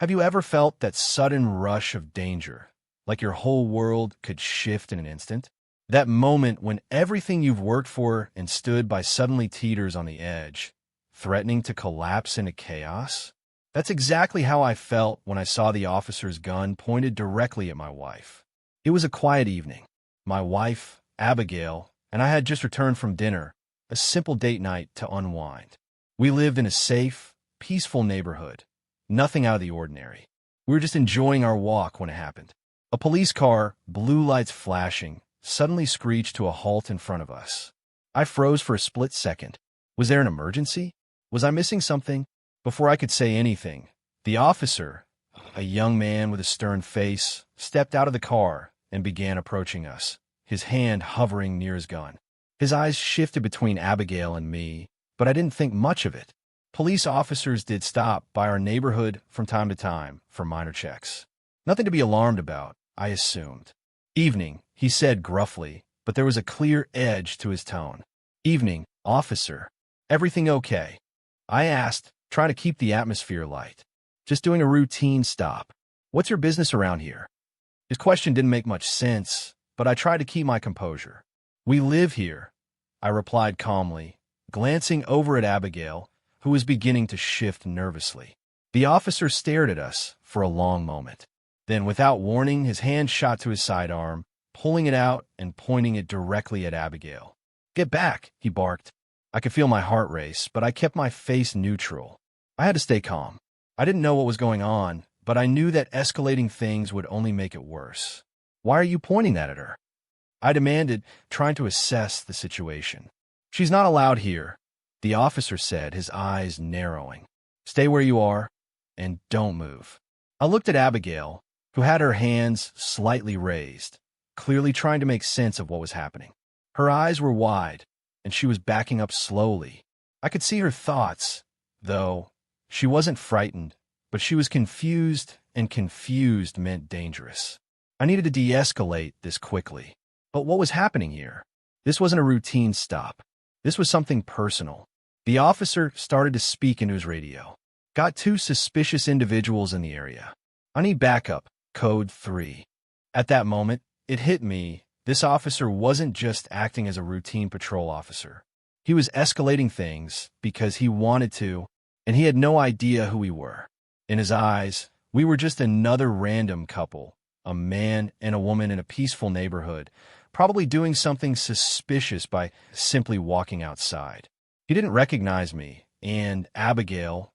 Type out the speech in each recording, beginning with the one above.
Have you ever felt that sudden rush of danger, like your whole world could shift in an instant? That moment when everything you've worked for and stood by suddenly teeters on the edge, threatening to collapse into chaos? That's exactly how I felt when I saw the officer's gun pointed directly at my wife. It was a quiet evening. My wife, Abigail, and I had just returned from dinner, a simple date night to unwind. We lived in a safe, peaceful neighborhood. Nothing out of the ordinary. We were just enjoying our walk when it happened. A police car, blue lights flashing, suddenly screeched to a halt in front of us. I froze for a split second. Was there an emergency? Was I missing something? Before I could say anything, the officer, a young man with a stern face, stepped out of the car and began approaching us, his hand hovering near his gun. His eyes shifted between Abigail and me, but I didn't think much of it. Police officers did stop by our neighborhood from time to time for minor checks. Nothing to be alarmed about, I assumed. Evening, he said gruffly, but there was a clear edge to his tone. Evening, officer. Everything okay? I asked, trying to keep the atmosphere light. Just doing a routine stop. What's your business around here? His question didn't make much sense, but I tried to keep my composure. We live here, I replied calmly, glancing over at Abigail, who was beginning to shift nervously. The officer stared at us for a long moment. Then, without warning, his hand shot to his sidearm, pulling it out and pointing it directly at Abigail. "Get back," he barked. I could feel my heart race, but I kept my face neutral. I had to stay calm. I didn't know what was going on, but I knew that escalating things would only make it worse. "Why are you pointing that at her?" I demanded, trying to assess the situation. "She's not allowed here," the officer said, his eyes narrowing. "Stay where you are, and don't move." I looked at Abigail, who had her hands slightly raised, clearly trying to make sense of what was happening. Her eyes were wide, and she was backing up slowly. I could see her thoughts, though. She wasn't frightened, but she was confused, and confused meant dangerous. I needed to de-escalate this quickly. But what was happening here? This wasn't a routine stop. This was something personal. The officer started to speak into his radio. "Got 2 suspicious individuals in the area. I need backup, code 3. At that moment, it hit me. This officer wasn't just acting as a routine patrol officer. He was escalating things because he wanted to, and he had no idea who we were. In his eyes, we were just another random couple, a man and a woman in a peaceful neighborhood, probably doing something suspicious by simply walking outside. He didn't recognize me, and Abigail,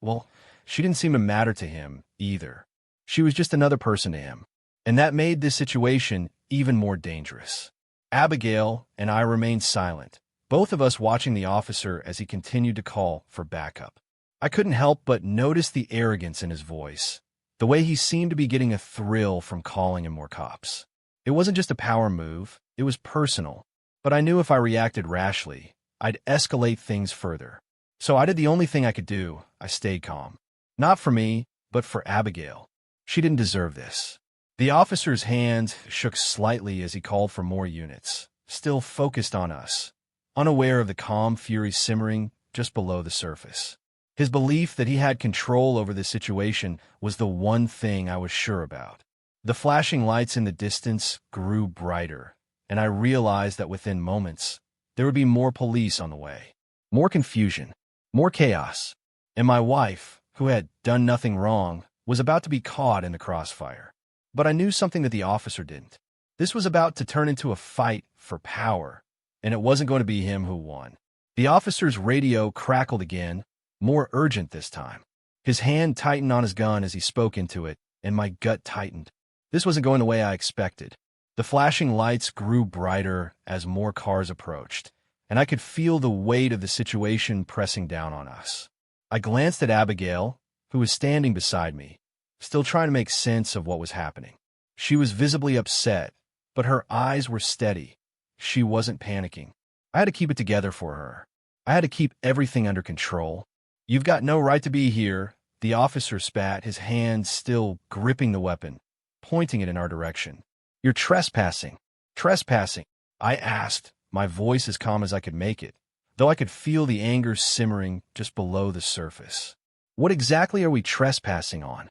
well, she didn't seem to matter to him either. She was just another person to him, and that made this situation even more dangerous. Abigail and I remained silent, both of us watching the officer as he continued to call for backup. I couldn't help but notice the arrogance in his voice, the way he seemed to be getting a thrill from calling in more cops. It wasn't just a power move, it was personal, but I knew if I reacted rashly, I'd escalate things further. So I did the only thing I could do. I stayed calm. Not for me, but for Abigail. She didn't deserve this. The officer's hand shook slightly as he called for more units, still focused on us, unaware of the calm fury simmering just below the surface. His belief that he had control over the situation was the one thing I was sure about. The flashing lights in the distance grew brighter, and I realized that within moments, there would be more police on the way. More confusion, more chaos, and my wife, who had done nothing wrong, was about to be caught in the crossfire. But I knew something that the officer didn't. This was about to turn into a fight for power, and it wasn't going to be him who won. The officer's radio crackled again, more urgent this time. His hand tightened on his gun as he spoke into it, and my gut tightened. This wasn't going the way I expected. The flashing lights grew brighter as more cars approached, and I could feel the weight of the situation pressing down on us. I glanced at Abigail, who was standing beside me, still trying to make sense of what was happening. She was visibly upset, but her eyes were steady. She wasn't panicking. I had to keep it together for her. I had to keep everything under control. "You've got no right to be here," the officer spat, his hand still gripping the weapon, pointing it in our direction. "You're trespassing." "Trespassing?" I asked, my voice as calm as I could make it, though I could feel the anger simmering just below the surface. "What exactly are we trespassing on?"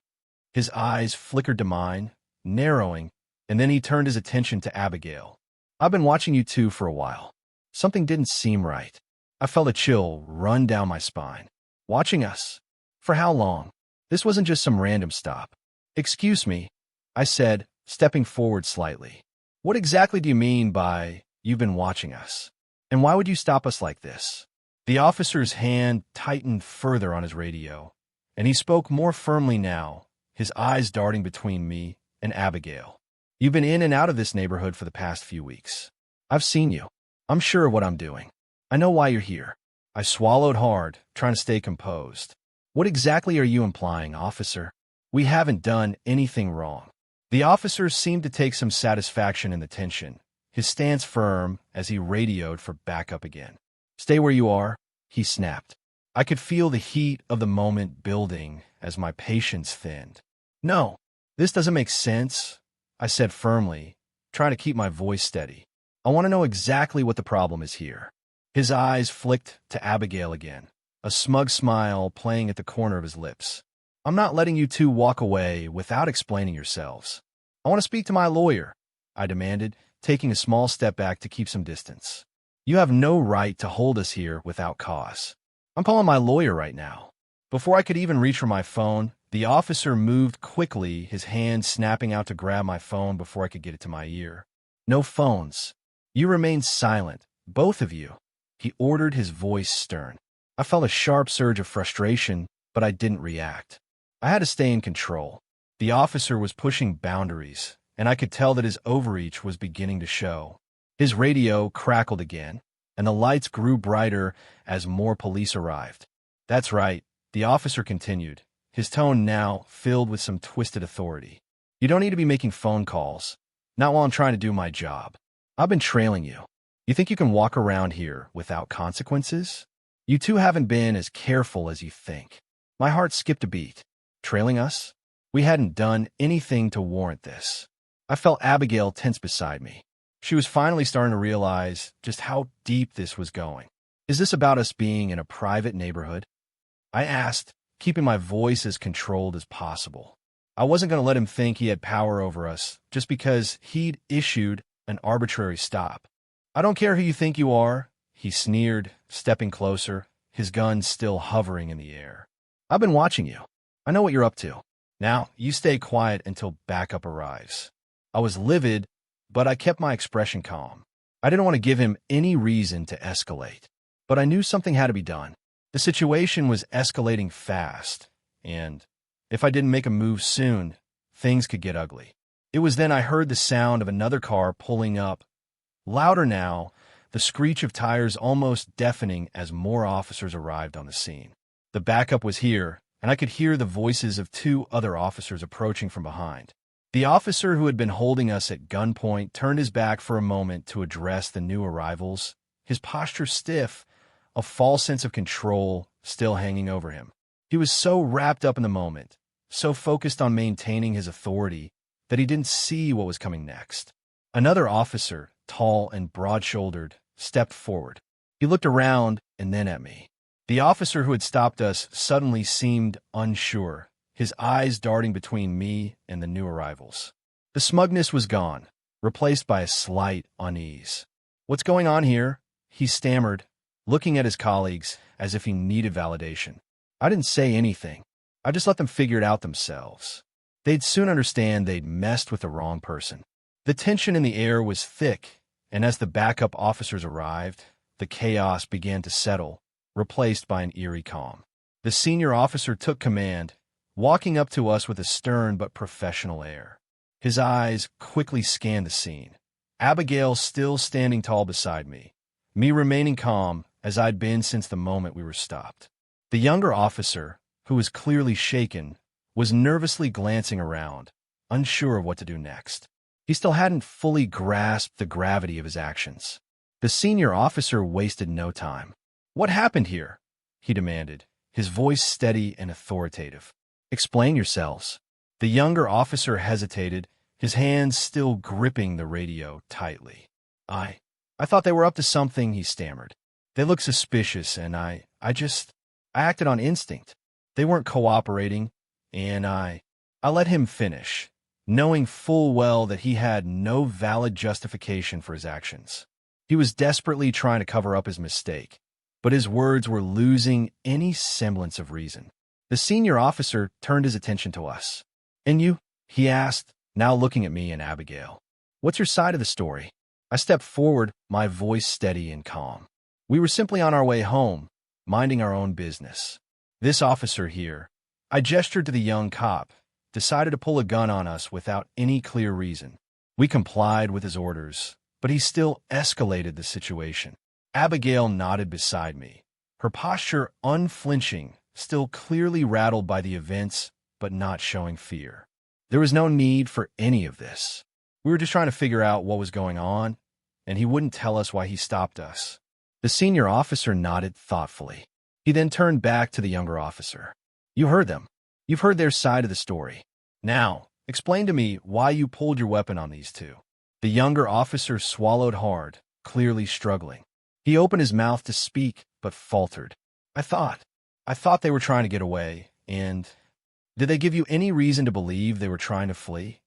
His eyes flickered to mine, narrowing, and then he turned his attention to Abigail. "I've been watching you two for a while. Something didn't seem right." I felt a chill run down my spine. "Watching us? For how long?" This wasn't just some random stop. "Excuse me," I said, stepping forward slightly. "What exactly do you mean by you've been watching us? And why would you stop us like this?" The officer's hand tightened further on his radio, and he spoke more firmly now, his eyes darting between me and Abigail. "You've been in and out of this neighborhood for the past few weeks. I've seen you. I'm sure of what I'm doing. I know why you're here." I swallowed hard, trying to stay composed. "What exactly are you implying, officer? We haven't done anything wrong." The officer seemed to take some satisfaction in the tension, his stance firm as he radioed for backup again. "Stay where you are," he snapped. I could feel the heat of the moment building as my patience thinned. "No, this doesn't make sense," I said firmly, trying to keep my voice steady. "I want to know exactly what the problem is here." His eyes flicked to Abigail again, a smug smile playing at the corner of his lips. "I'm not letting you two walk away without explaining yourselves. I want to speak to my lawyer," I demanded, taking a small step back to keep some distance. "You have no right to hold us here without cause. I'm calling my lawyer right now." Before I could even reach for my phone, the officer moved quickly, his hand snapping out to grab my phone before I could get it to my ear. "No phones. You remain silent, both of you," he ordered, his voice stern. I felt a sharp surge of frustration, but I didn't react. I had to stay in control. The officer was pushing boundaries, and I could tell that his overreach was beginning to show. His radio crackled again, and the lights grew brighter as more police arrived. "That's right," the officer continued, his tone now filled with some twisted authority. "You don't need to be making phone calls, not while I'm trying to do my job. I've been trailing you. You think you can walk around here without consequences? You two haven't been as careful as you think." My heart skipped a beat. Trailing us? We hadn't done anything to warrant this. I felt Abigail tense beside me. She was finally starting to realize just how deep this was going. "Is this about us being in a private neighborhood?" I asked, keeping my voice as controlled as possible. I wasn't going to let him think he had power over us just because he'd issued an arbitrary stop. "I don't care who you think you are," he sneered, stepping closer, his gun still hovering in the air. "I've been watching you. I know what you're up to. Now, you stay quiet until backup arrives." I was livid, but I kept my expression calm. I didn't want to give him any reason to escalate, but I knew something had to be done. The situation was escalating fast, and if I didn't make a move soon, things could get ugly. It was then I heard the sound of another car pulling up, louder now, the screech of tires almost deafening as more officers arrived on the scene. The backup was here, and I could hear the voices of two other officers approaching from behind. The officer who had been holding us at gunpoint turned his back for a moment to address the new arrivals, his posture stiff, a false sense of control still hanging over him. He was so wrapped up in the moment, so focused on maintaining his authority, that he didn't see what was coming next. Another officer, tall and broad-shouldered, stepped forward. He looked around and then at me. The officer who had stopped us suddenly seemed unsure, his eyes darting between me and the new arrivals. The smugness was gone, replaced by a slight unease. "What's going on here?" he stammered, looking at his colleagues as if he needed validation. I didn't say anything. I just let them figure it out themselves. They'd soon understand they'd messed with the wrong person. The tension in the air was thick, and as the backup officers arrived, the chaos began to settle, replaced by an eerie calm. The senior officer took command, walking up to us with a stern but professional air. His eyes quickly scanned the scene. Abigail still standing tall beside me remaining calm as I'd been since the moment we were stopped. The younger officer, who was clearly shaken, was nervously glancing around, unsure of what to do next. He still hadn't fully grasped the gravity of his actions. The senior officer wasted no time. "What happened here?" he demanded, his voice steady and authoritative. "Explain yourselves." The younger officer hesitated, his hands still gripping the radio tightly. I thought they were up to something," he stammered. "They looked suspicious, and I acted on instinct. They weren't cooperating, and I let him finish, knowing full well that he had no valid justification for his actions. He was desperately trying to cover up his mistake, but his words were losing any semblance of reason. The senior officer turned his attention to us. "And you?" he asked, now looking at me and Abigail. "What's your side of the story?" I stepped forward, my voice steady and calm. "We were simply on our way home, minding our own business. This officer here," I gestured to the young cop, "decided to pull a gun on us without any clear reason. We complied with his orders, but he still escalated the situation." Abigail nodded beside me, her posture unflinching, still clearly rattled by the events, but not showing fear. There was no need for any of this. We were just trying to figure out what was going on, and he wouldn't tell us why he stopped us. The senior officer nodded thoughtfully. He then turned back to the younger officer. "You heard them. You've heard their side of the story. Now, explain to me why you pulled your weapon on these two." The younger officer swallowed hard, clearly struggling. He opened his mouth to speak, but faltered. I thought they were trying to get away, and... Did they give you any reason to believe they were trying to flee?"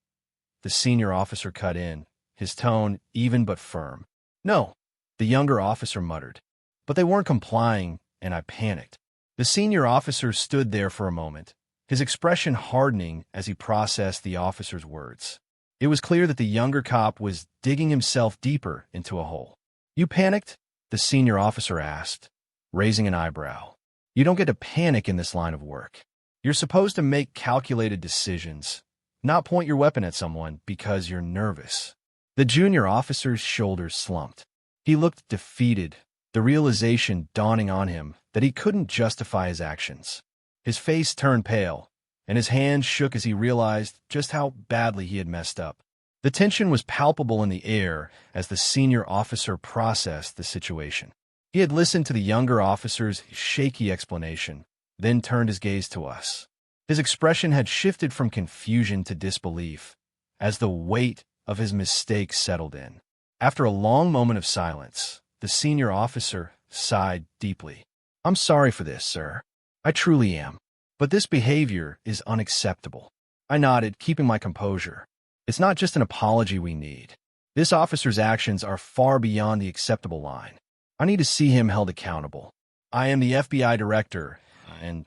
The senior officer cut in, his tone even but firm. "No," the younger officer muttered. "But they weren't complying, and I panicked." The senior officer stood there for a moment, his expression hardening as he processed the officer's words. It was clear that the younger cop was digging himself deeper into a hole. "You panicked?" the senior officer asked, raising an eyebrow. "You don't get to panic in this line of work. You're supposed to make calculated decisions, not point your weapon at someone because you're nervous." The junior officer's shoulders slumped. He looked defeated, the realization dawning on him that he couldn't justify his actions. His face turned pale, and his hands shook as he realized just how badly he had messed up. The tension was palpable in the air as the senior officer processed the situation. He had listened to the younger officer's shaky explanation, then turned his gaze to us. His expression had shifted from confusion to disbelief as the weight of his mistake settled in. After a long moment of silence, the senior officer sighed deeply. "I'm sorry for this, sir. I truly am. But this behavior is unacceptable." I nodded, keeping my composure. "It's not just an apology we need. This officer's actions are far beyond the acceptable line. I need to see him held accountable. I am the FBI director, and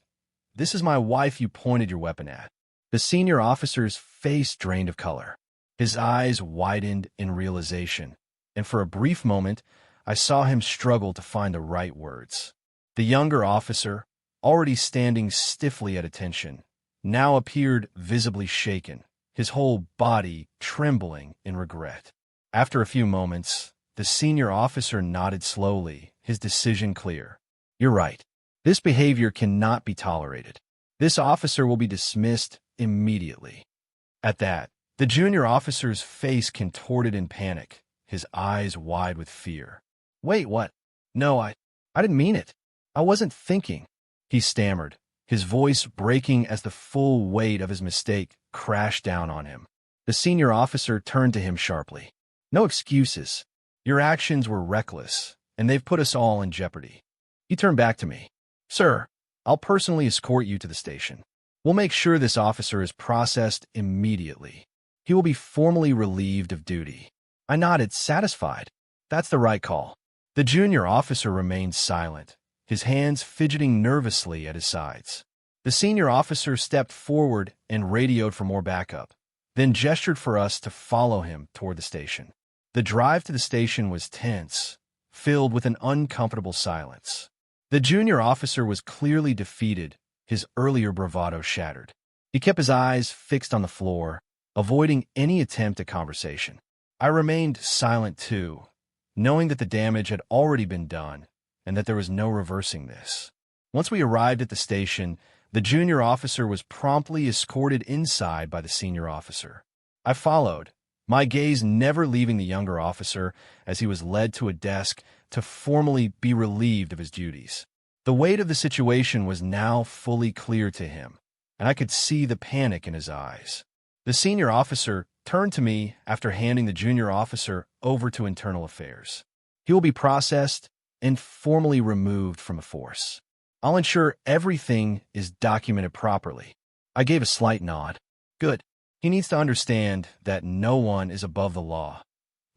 this is my wife you pointed your weapon at." The senior officer's face drained of color. His eyes widened in realization, and for a brief moment, I saw him struggle to find the right words. The younger officer, already standing stiffly at attention, now appeared visibly shaken, his whole body trembling in regret. After a few moments, the senior officer nodded slowly, his decision clear. "You're right. This behavior cannot be tolerated. This officer will be dismissed immediately." At that, the junior officer's face contorted in panic, his eyes wide with fear. "Wait, what? No, I didn't mean it. I wasn't thinking," he stammered, his voice breaking as the full weight of his mistake crashed down on him. The senior officer turned to him sharply. "No excuses. Your actions were reckless, and they've put us all in jeopardy." He turned back to me. "Sir, I'll personally escort you to the station. We'll make sure this officer is processed immediately. He will be formally relieved of duty." I nodded, satisfied. "That's the right call." The junior officer remained silent, his hands fidgeting nervously at his sides. The senior officer stepped forward and radioed for more backup, then gestured for us to follow him toward the station. The drive to the station was tense, filled with an uncomfortable silence. The junior officer was clearly defeated, his earlier bravado shattered. He kept his eyes fixed on the floor, avoiding any attempt at conversation. I remained silent too, knowing that the damage had already been done and that there was no reversing this. Once we arrived at the station, the junior officer was promptly escorted inside by the senior officer. I followed, my gaze never leaving the younger officer as he was led to a desk to formally be relieved of his duties. The weight of the situation was now fully clear to him, and I could see the panic in his eyes. The senior officer turned to me after handing the junior officer over to internal affairs. "He will be processed and formally removed from the force. I'll ensure everything is documented properly." I gave a slight nod. Good. He needs to understand that no one is above the law,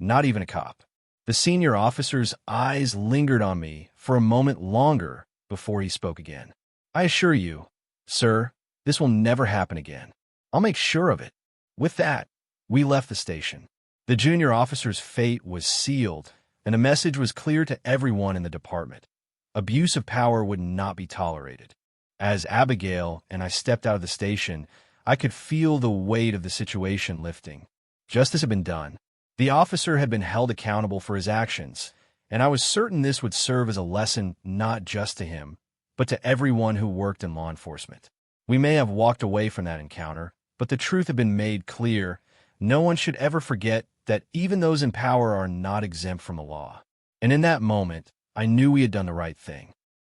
not even a cop. The senior officer's eyes lingered on me for a moment longer before he spoke again. I assure you, sir, this will never happen again. I'll make sure of it. With that, we left the station. The junior officer's fate was sealed, and a message was clear to everyone in the department. Abuse of power would not be tolerated. As Abigail and I stepped out of the station, I could feel the weight of the situation lifting. Justice had been done. The officer had been held accountable for his actions, and I was certain this would serve as a lesson not just to him, but to everyone who worked in law enforcement. We may have walked away from that encounter, but the truth had been made clear. No one should ever forget that even those in power are not exempt from the law. And in that moment, I knew we had done the right thing.